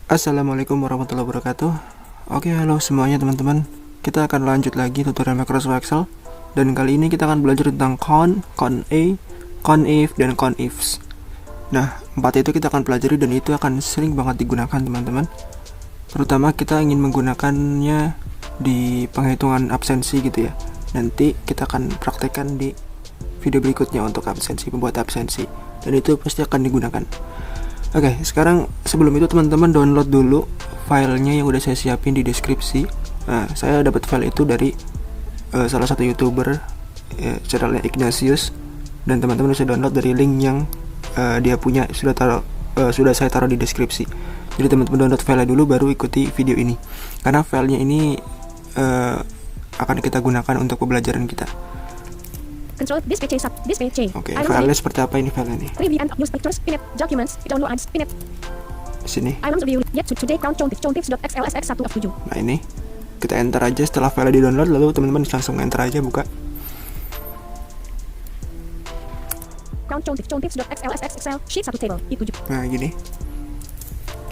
Assalamualaikum warahmatullahi wabarakatuh. Oke, halo semuanya teman-teman. Kita akan lanjut lagi tutorial Microsoft Excel. Dan kali ini kita akan belajar tentang con-a, con-if, dan con-ifs. Nah, 4 itu kita akan pelajari dan itu akan sering banget digunakan teman-teman. Terutama kita ingin menggunakannya di penghitungan absensi gitu ya. Nanti kita akan praktekkan di video berikutnya untuk absensi, membuat absensi. Dan itu pasti akan digunakan. Oke, sekarang sebelum itu teman-teman download dulu filenya yang udah saya siapin di deskripsi. Nah, saya dapat file itu dari salah satu YouTuber, channelnya Ignatius, dan teman-teman bisa download dari link yang dia punya sudah saya taruh di deskripsi. Jadi teman-teman download filenya dulu baru ikuti video ini. Karena filenya ini akan kita gunakan untuk pembelajaran kita. Control this page sub this page. Oke, filenya seperti apa ini filenya nih? Review and use pictures, pin it, documents, downloads, pin it. Sini. Items review, yet today count contips.xlsx 1 of 7. Nah ini kita enter aja setelah file di download, lalu teman-teman langsung enter aja, buka. Count contips.xlsx excel sheet 1 table I7. Nah gini.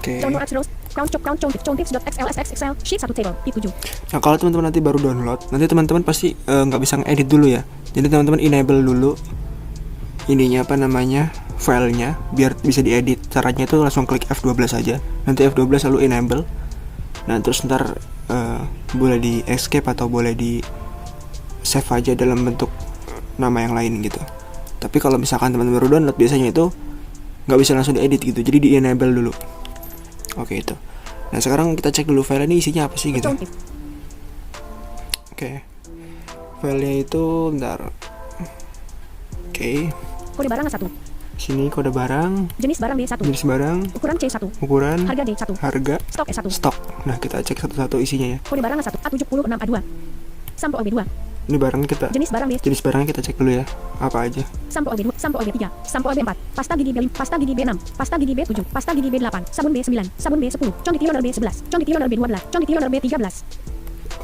Oke. Download rows count contips.xlsx excel sheet 1 table I7. Nah kalau teman-teman nanti baru download, nanti teman-teman pasti nggak bisa ngedit dulu ya. Jadi teman-teman enable dulu ininya filenya biar bisa diedit. Caranya itu langsung klik F12 aja. Nanti F12 lalu enable. Nah terus ntar boleh di escape atau boleh di save aja dalam bentuk nama yang lain gitu. Tapi kalau misalkan teman-teman baru download, biasanya itu nggak bisa langsung diedit gitu. Jadi di enable dulu. Oke itu. Nah sekarang kita cek dulu file ini isinya apa sih gitu. Oke. Filenya itu bentar. Oke. Kode barang 1. Sini kode barang. Jenis barang D1. Jenis barang. Ukuran C1. Ukuran. Harga D1. Harga. Stok S1. Stok. Nah kita cek satu-satu isinya ya. Kode barang 1 A76A2. Sampo OB2. Ini barang kita. Jenis barang D. Jenis barangnya kita cek dulu ya. Apa aja? Sampo OB2, sampo OB3, sampo OB4, pasta gigi B5, pasta gigi B6, pasta gigi B7, pasta gigi B8, sabun B9, sabun B10, conditioner B11, conditioner B12, conditioner B13.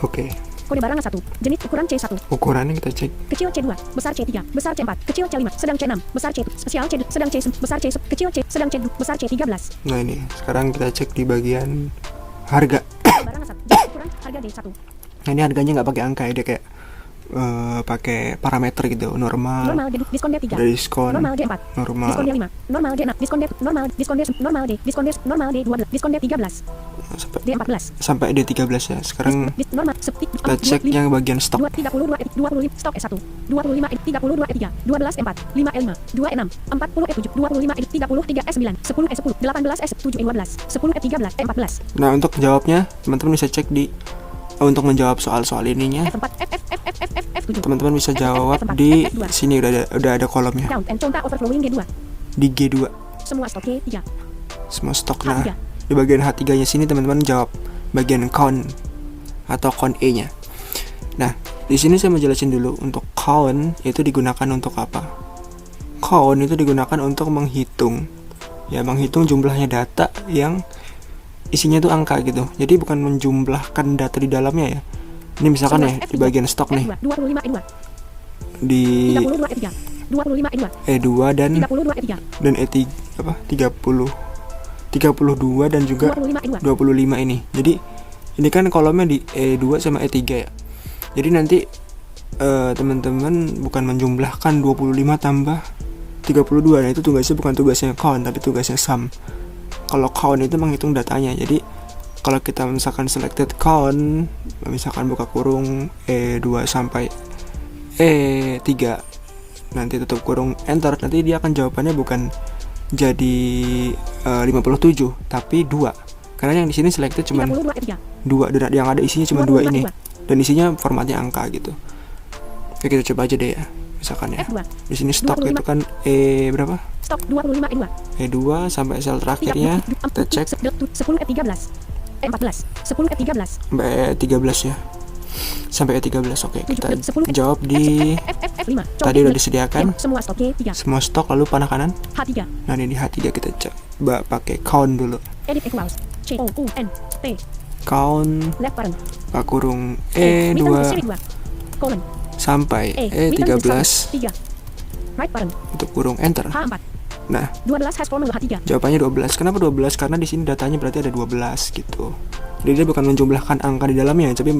Oke. Kode barang 1. Jenis ukuran C1. Ukurannya kita cek. Kecil C2, besar C3, besar C4, kecil C5, sedang C6, besar C2, spesial C2, sedang C, besar C, kecil C, sedang C2, besar C13. Nah ini, sekarang kita cek di bagian harga. Kode barang 1. Jenis ukuran harga D1. Nah ini harganya nggak pakai angka ya, dia kayak pakai parameter gitu, normal, diskon D3, ada diskon, normal D4, normal, diskon D5, normal D6, diskon D, normal, diskon D, normal D, diskon D, normal D12, diskon D13, D14, sampai D13 ya. Sekarang normal, kita cek yang bagian stok. 32 stok S1, 25 32 E3, 12 E4, 5 E5, 2 E6, 40 E7, 25 E33 S9, 10 E10, 18 S7 E12, 10 E13 E14. Nah untuk jawabnya teman-teman bisa cek di untuk menjawab soal-soal ininya. F4 F7. Teman-teman bisa jawab di sini, udah ada kolomnya. Count and conta overflowing G2. Di G2. Semua stok G3. Semua stok. Nah, di bagian H3-nya sini teman-teman jawab bagian count atau count E-nya. Nah, di sini saya mau jelasin dulu untuk count itu digunakan untuk apa. Count itu digunakan untuk menghitung. Ya, menghitung jumlahnya data yang isinya itu angka gitu. Jadi bukan menjumlahkan data di dalamnya ya. Ini misalkan ya di bagian stok nih. 25 E2. Di 32 E3. 25 E2. E2 dan 32 E3. Dan E3 apa? 32 dan juga 25 ini. Jadi ini kan kolomnya di E2 sama E3 ya. Jadi nanti teman-teman bukan menjumlahkan 25 tambah 32. Nah itu tugasnya bukan tugasnya count tapi tugasnya sum. Kalau count itu menghitung datanya. Jadi kalau kita misalkan selected count, misalkan buka kurung E2 sampai E3, nanti tutup kurung enter, nanti dia akan jawabannya bukan jadi 57 tapi 2. Karena yang di sini selected cuma 2 dan yang ada isinya cuma 2 ini. Dan isinya formatnya angka gitu. Oke, kita coba aja deh ya. Misalkan ya. Di sini stok itu kan berapa? Stok 25 E2. E2 sampai sel terakhirnya kita cek 10 E13. E14, 10 E13. Sampai E13 ya. Sampai E13. Oke, kita jawab di F5. Tadi udah disediakan. Semua stok G3. Semua stok lalu panah kanan. H3. Nah, ini di H3 kita coba pakai count dulu. Edit equals C O U N T. Count Left parent. Pak kurung E2 sampai E13. Right parent. Untuk kurung enter. H4. Nah, 12 hash formula H3. jawabannya 12. Kenapa 12? Karena di sini datanya berarti ada 12 gitu. Jadi dia bukan menjumlahkan angka di dalamnya, tapi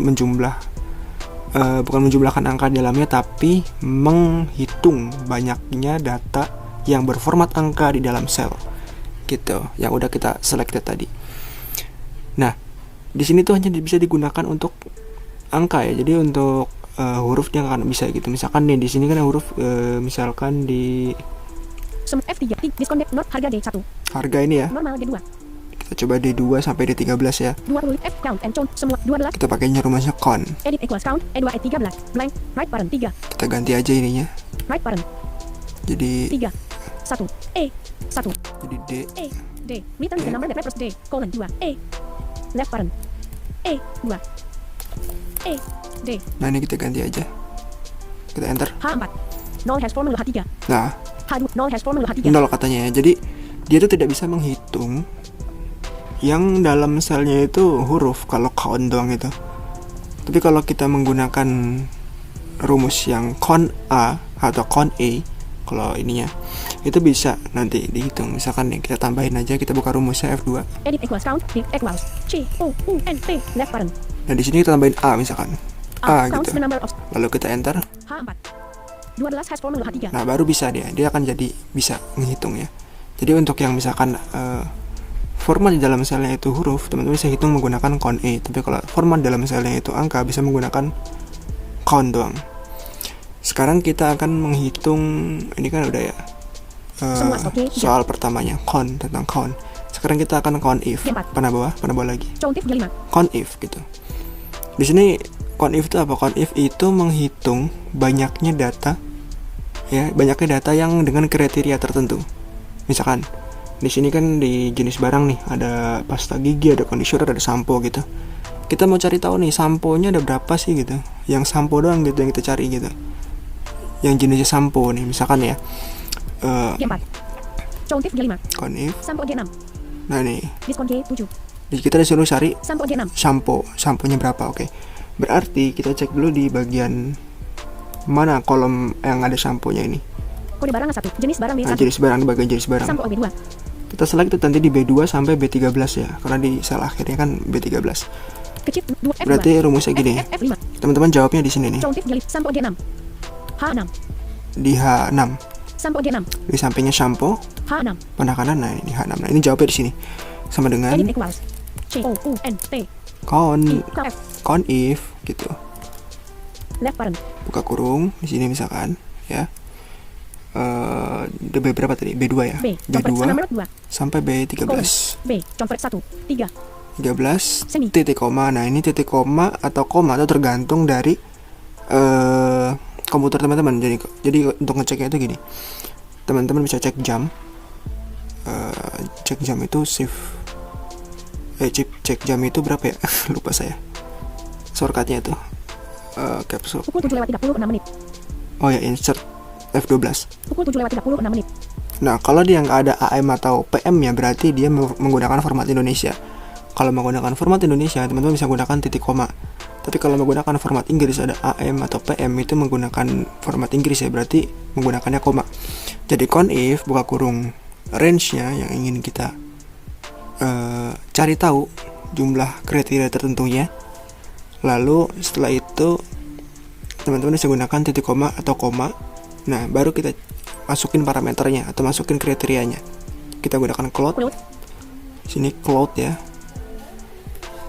bukan menjumlahkan angka di dalamnya, tapi menghitung banyaknya data yang berformat angka di dalam sel. Gitu, yang udah kita selected tadi. Nah, di sini tuh hanya bisa digunakan untuk angka ya. Jadi untuk hurufnya kan bisa gitu. Misalkan nih di sini kan huruf misalkan di F3, disconnect, not harga D1. harga ini ya. Normal D2. Kita coba D2 sampai D13 ya. 20 F count and count semua 12. Kita pakainya rumusnya con. Edit equals count E2 E13 blank right parent 3 Kita ganti aja ininya. right parent Jadi 3 1 E 1 jadi D. E D return the number that refers D colon 2 E left parent E 2 E D Nah, ini kita ganti aja. Kita enter. H4 0 hash formula H3 Nah, H2 0 hash formula H3 nol katanya ya. Jadi dia tuh tidak bisa menghitung yang dalam selnya itu huruf kalau count doang itu. Tapi kalau kita menggunakan rumus yang con A atau con A, kalau ininya itu bisa nanti dihitung. Misalkan nih kita tambahin aja, kita buka rumusnya F2. edit equals count D equals C O U N T left parent Nah, di sini kita tambahin A misalkan. A counts gitu. the number of Lalu kita enter. H4 12 hash formula H3 Nah, baru bisa dia akan jadi bisa menghitung ya. Jadi untuk yang misalkan format di dalam selnya itu huruf, teman-teman bisa hitung menggunakan con A. Tapi kalau format dalam selnya itu angka, bisa menggunakan count doang. Sekarang kita akan menghitung, ini kan udah ya soal pertamanya count, tentang count. Sekarang kita akan count if. Panah bawah lagi. contif G5 Count if gitu. Di sini count if itu apa? Count if itu menghitung banyaknya data ya, banyaknya data yang dengan kriteria tertentu. Misalkan di sini kan di jenis barang nih ada pasta gigi, ada conditioner, ada sampo gitu. Kita mau cari tahu nih samponya ada berapa sih gitu. Yang sampo doang gitu yang kita cari gitu. Yang jenisnya sampo nih misalkan ya. G4 contif G5 Count if. sampo G6 Nah nih, diskon G7 kita disuruh cari sampo G6 samponya berapa. Oke. Berarti kita cek dulu di bagian mana kolom yang ada samponya ini. kode barang 1 jenis barang B1 Nah, jenis barang, di bagian jenis barang. sampo B2 Kita select itu nanti di B2 sampai B13 ya, karena di sel akhirnya kan B13. kecil 2 F2 Berarti rumusnya gini. F5 Teman-teman jawabnya di sini nih. contif G5 sampo G6 H6 Di H6. sampo G6 Di sampingnya shampoo, H6 panah kanan. Nah, ini H6. Nah, ini jawabnya di sini. Sama dengan edit equals C O U N T count F count if gitu. left parent Buka kurung di sini misalkan ya. B berapa tadi? B2 ya. B convert B2 nomor 2 sampai B13. B convert 1 3 13 Semi. titik koma. Nah, ini titik koma atau koma itu tergantung dari komputer teman-teman. Jadi untuk ngeceknya itu gini. Teman-teman bisa cek jam. Cek jam itu shift. Cek jam itu berapa ya? Lupa saya. Shortcutnya itu capsule. pukul 7:36 menit Oh ya, insert F12. pukul 7:36 menit Nah, kalau dia nggak ada AM atau PM ya, berarti dia menggunakan format Indonesia. Kalau menggunakan format Indonesia, teman-teman bisa gunakan titik koma. Tapi kalau menggunakan format Inggris ada AM atau PM, itu menggunakan format Inggris ya, berarti menggunakannya koma. Jadi count if buka kurung range-nya yang ingin kita cari tahu jumlah kriteria tertentunya. Lalu setelah itu teman-teman bisa gunakan titik koma atau koma. Nah, baru kita masukin parameternya atau masukin kriterianya. Kita gunakan cloud. Sini cloud ya.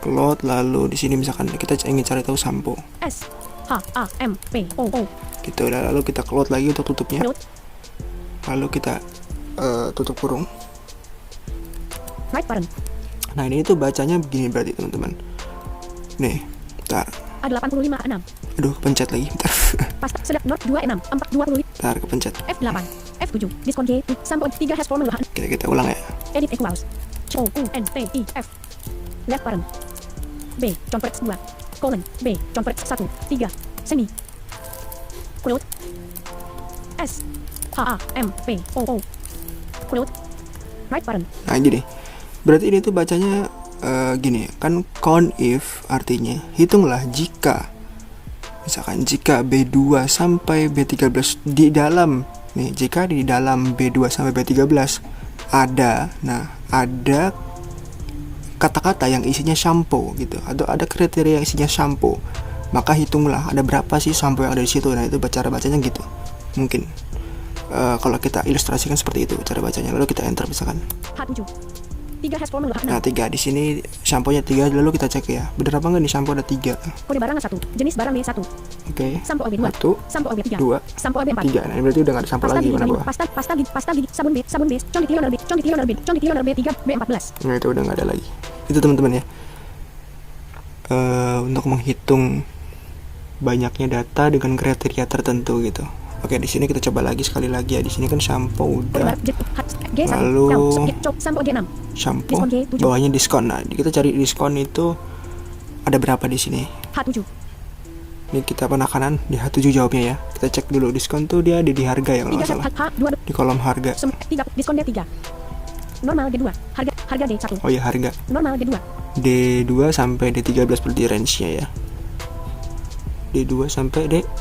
Cloud, lalu di sini misalkan kita ingin cari tahu sampo. S H A M P O O Gitu. Dan lalu kita cloud lagi untuk tutupnya. cloud Lalu kita tutup kurung. right parent Nah, ini tuh bacanya begini berarti teman-teman. Nih, bentar. A85 6 Aduh, pencet lagi, bentar. pasta select not 26 4 25 Bentar, kepencet. F8 F7 diskon G sampo 3 hash formula Kita ulang ya. edit equals C O U N T I F left parent B convert 2 colon B convert 1 3 semi close S H A M P O O close right parent Nah, gini. Berarti ini tuh bacanya gini, kan count if artinya hitunglah jika misalkan jika B2 sampai B13 di dalam Nih, jika di dalam B2 sampai B13 ada kata-kata yang isinya shampoo gitu, atau ada kriteria yang isinya shampoo, maka hitunglah ada berapa sih shampoo yang ada di situ. Nah, itu cara bacanya gitu. Mungkin kalau kita ilustrasikan seperti itu cara bacanya, lalu kita enter misalkan. H7. 3 hash formula 6. Nah, 3 di sini shampoo-nya 3, lalu kita cek ya. Bener apa enggak nih shampoo ada 3? Kode barang 1. Jenis barang B1. Oke. Sampo OB2. 1, Sampo OB3. 2, Sampo OB4. 3. Nah, ini berarti udah enggak ada shampoo Pasta lagi gigi mana Clean, bawah. pasta gigi, sabun B, condik lionel B, condik lionel B3, B14. Nah, itu udah enggak ada lagi. Itu teman-teman ya. Untuk menghitung banyaknya data dengan kriteria tertentu gitu. Oke, di sini kita coba lagi sekali lagi ya. Di sini kan shampoo udah. Lalu sampo G6. Shampoo Diskon G7. bawahnya diskon. Nah, kita cari diskon itu ada berapa di sini. H7. Ini kita penekanan di H7 jawabnya ya. Kita cek dulu diskon tuh dia ada di harga ya kalau 3 nggak salah. H2. Di kolom harga. 3 diskon D3. Normal D2. Harga D1. Oh iya, harga. Normal D2. D2 sampai D13 berarti range-nya ya. D2 sampai D13.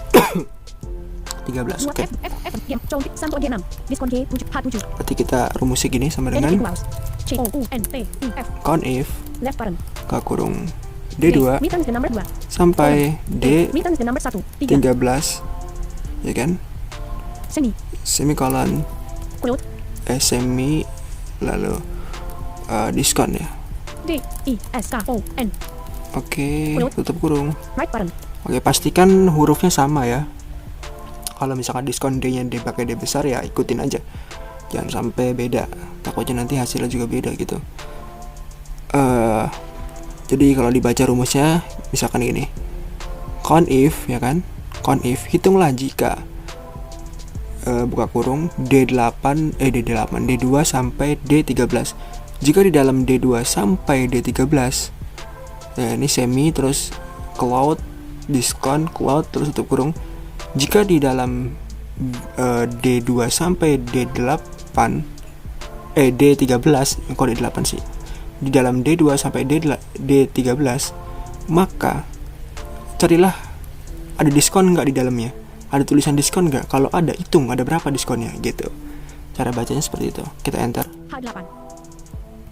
Oke. F condik sampo G6. Diskon G7 H7. Berarti kita rumusnya gini sama dengan C O U N T I F conif left parent K kurung D2 meetings the number 2 sampai meetings the number 1 3 13 ya kan, semikolon quote semi lalu diskon ya. D I S K O N. Oke, tutup kurung. Right parent. Oke, pastikan hurufnya sama ya. Kalau misalkan diskon D-nya D pakai D besar ya ikutin aja. Jangan sampai beda. Takutnya nanti hasilnya juga beda gitu. Jadi kalau dibaca rumusnya misalkan gini. Conif ya kan? Conif hitunglah jika buka kurung D8 D2 sampai D13. Jika di dalam D2 sampai D13 ya ini semi terus cloud diskon cloud terus tutup kurung. Jika di dalam D2 sampai D8 D13 kok D8 sih, di dalam D2 sampai D13 maka carilah ada diskon nggak di dalamnya, ada tulisan diskon nggak, kalau ada hitung ada berapa diskonnya gitu. Cara bacanya seperti itu. Kita enter H8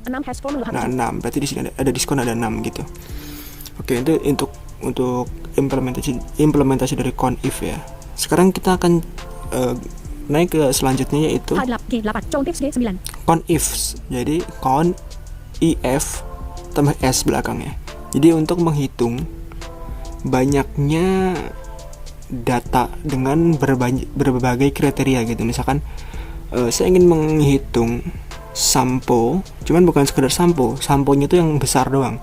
6 hash formula. Nah 6 berarti di sini ada diskon ada 6 gitu. Oke, itu untuk implementasi dari conif ya. Sekarang kita akan naik ke selanjutnya yaitu G8 contif G9 conifs. Jadi conif tambah s belakangnya. Jadi untuk menghitung banyaknya data dengan berbagai kriteria gitu. Misalkan saya ingin menghitung sampo, cuman bukan sekedar samponya itu yang besar doang.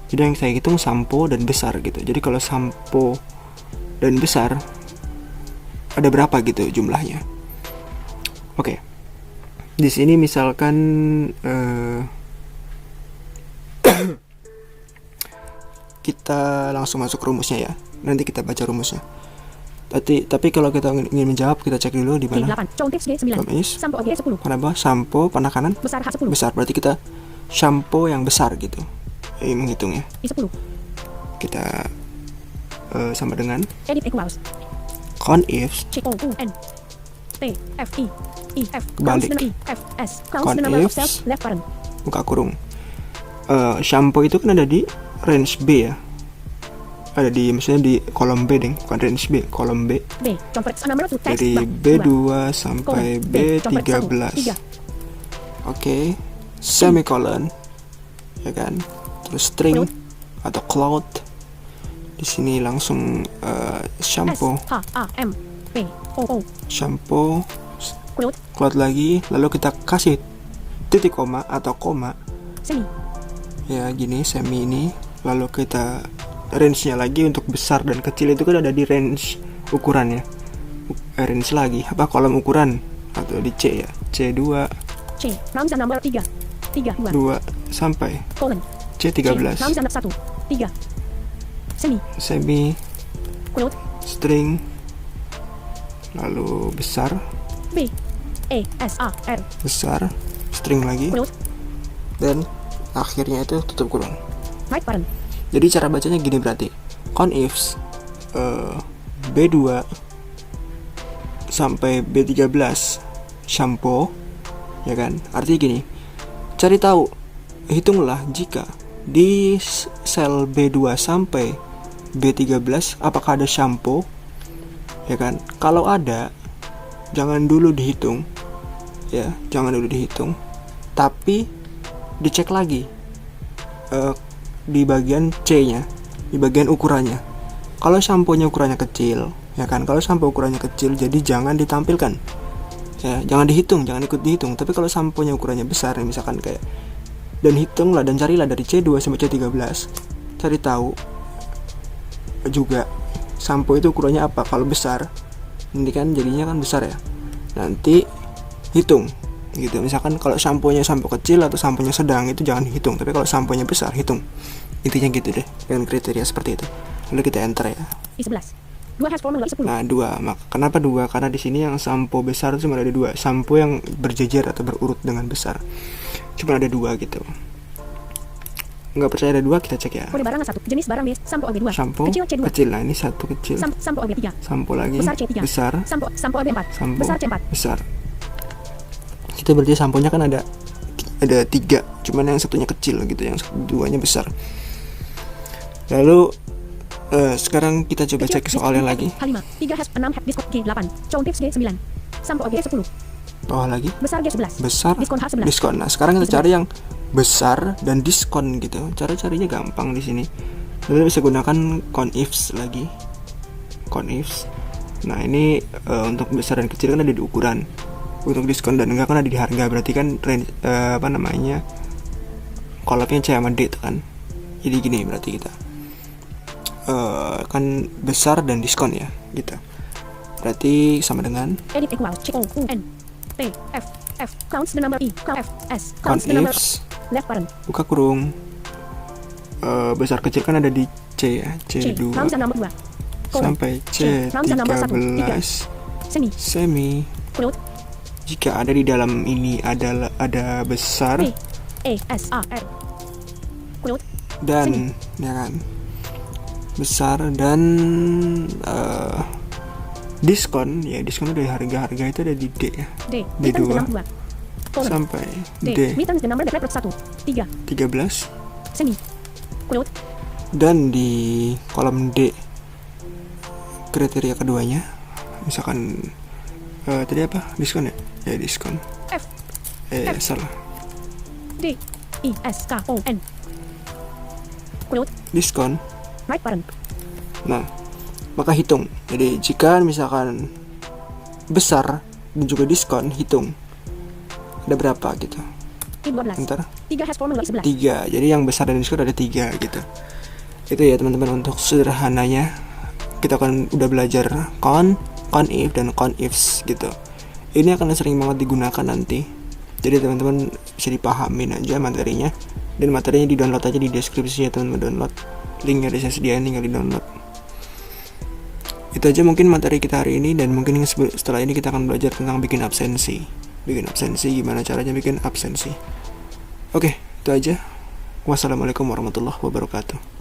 Jadi yang saya hitung sampo dan besar gitu. Jadi kalau sampo dan besar ada berapa gitu jumlahnya. Oke. Di sini misalkan kita langsung masuk ke rumusnya ya. Nanti kita baca rumusnya. Tapi kalau kita ingin menjawab kita cek dulu di mana. G8 contif G9 sampo G10. Kenapa? Sampo penekanan besar H10. Besar berarti kita shampoo yang besar gitu. Menghitungnya. I10. Kita sama dengan edit equals conifs C O U N T F I F kebalik F S conifs left parent buka kurung. Shampoo itu kan ada di range B ya. Ada di misalnya di kolom B deh, bukan range B, kolom B. Dari B2 sampai B13. Oke, semicolon ya kan. Terus string atau cloud. Di sini langsung shampoo. Shampoo. Cloud lagi, lalu kita kasih titik koma atau koma. Ya gini semi ini, lalu kita range-nya lagi untuk besar dan kecil itu kan ada di range ukurannya. Range lagi apa kolom ukuran atau di C ya. C2. C Ramzan nomor 3. 2 sampai colon C13. Ramzan 1. 3. Semi. Quote. String. Lalu besar. B E S A R. Besar. String lagi. Quote. Dan akhirnya itu tutup kurung. Right parent. Jadi cara bacanya gini berarti conifs B2 sampai B13 shampoo, ya kan? Artinya gini, cari tahu, hitunglah jika di sel B2 sampai B13 apakah ada shampoo, ya kan? Kalau ada, jangan dulu dihitung, ya, jangan dulu dihitung, tapi dicek lagi di bagian C-nya, di bagian ukurannya. Kalau shampoo-nya ukurannya kecil, ya kan, kalau shampoo ukurannya kecil, jadi jangan ditampilkan, ya, jangan dihitung, jangan ikut dihitung. Tapi kalau shampoo-nya ukurannya besar, ya, misalkan kayak, dan hitunglah dan carilah dari C2 sampai C13, cari tahu juga shampoo itu ukurannya apa. Kalau besar, nanti kan jadinya kan besar ya, nanti hitung gitu. Misalkan kalau shampoo-nya shampoo kecil atau shampoo-nya sedang, itu jangan dihitung, tapi kalau shampoo-nya besar, hitung. Intinya gitu deh, dengan kriteria seperti itu. Lalu kita enter ya. I11. 2 hash formula 10. Nah, 2. Kenapa 2? Karena di sini yang shampoo besar cuma ada 2. Shampoo yang berjejer atau berurut dengan besar cuma ada 2 gitu. Nggak percaya ada 2, kita cek ya. Kode barang 1. Jenis barang B. Shampoo OB2. Shampoo Kecil C2. kecil. Nah, ini satu kecil. Shampoo OB3. Shampoo lagi Besar C3. besar. Shampoo OB4. Shampoo Besar C4. besar. Kita berarti samponya kan ada 3, cuman yang satunya kecil gitu, yang duanya besar. Lalu sekarang kita coba cek soalnya lagi. H5, 3 hash 6 hash diskon G8, Chow tips G9, Shampoo OG10. Bawah lagi. Besar G11. Besar. Diskon H11. Diskon. Nah, sekarang kita cari yang besar dan diskon gitu. Cara carinya gampang di sini. Lalu bisa gunakan CONIFs lagi. CONIFs. Nah, ini untuk besar dan kecil kan ada di ukuran. Untuk diskon dan enggak kan ada di harga. Berarti kan range, kolabnya C sama D kan. Jadi gini berarti kita kan besar dan diskon ya gitu. Berarti sama dengan edit equals C O U N T F F counts the number E F S counts the number CONIFs left parent buka kurung. Besar kecil kan ada di C ya, C2 counts the number 2 sampai C13 semi. quote Jika ada di dalam ini ada besar P A S A R quote dan ya kan, besar dan diskon ya, diskon dari harga itu ada di D ya, D D2 colon sampai D D returns the number that represents 1 13 semi quote dan di kolom D kriteria keduanya misalkan tadi apa, diskon ya, ya diskon F salah, D I S K O N quote diskon. right parent Nah, maka hitung. Jadi jika misalkan besar dan juga diskon, hitung ada berapa gitu. I12 Ntar 3 hash formula 11 3. Jadi yang besar dan diskon ada 3 gitu. Itu ya teman-teman, untuk sederhananya kita akan udah belajar CONIF dan CONIFs gitu. Ini akan sering banget digunakan nanti. Jadi teman-teman bisa dipahamin aja materinya, dan materinya di download aja di deskripsi ya teman-teman, download. Linknya saya sediain, tinggal di download. Itu aja mungkin materi kita hari ini, dan mungkin setelah ini kita akan belajar tentang bikin absensi, gimana caranya bikin absensi. Oke, itu aja. Wassalamualaikum warahmatullahi wabarakatuh.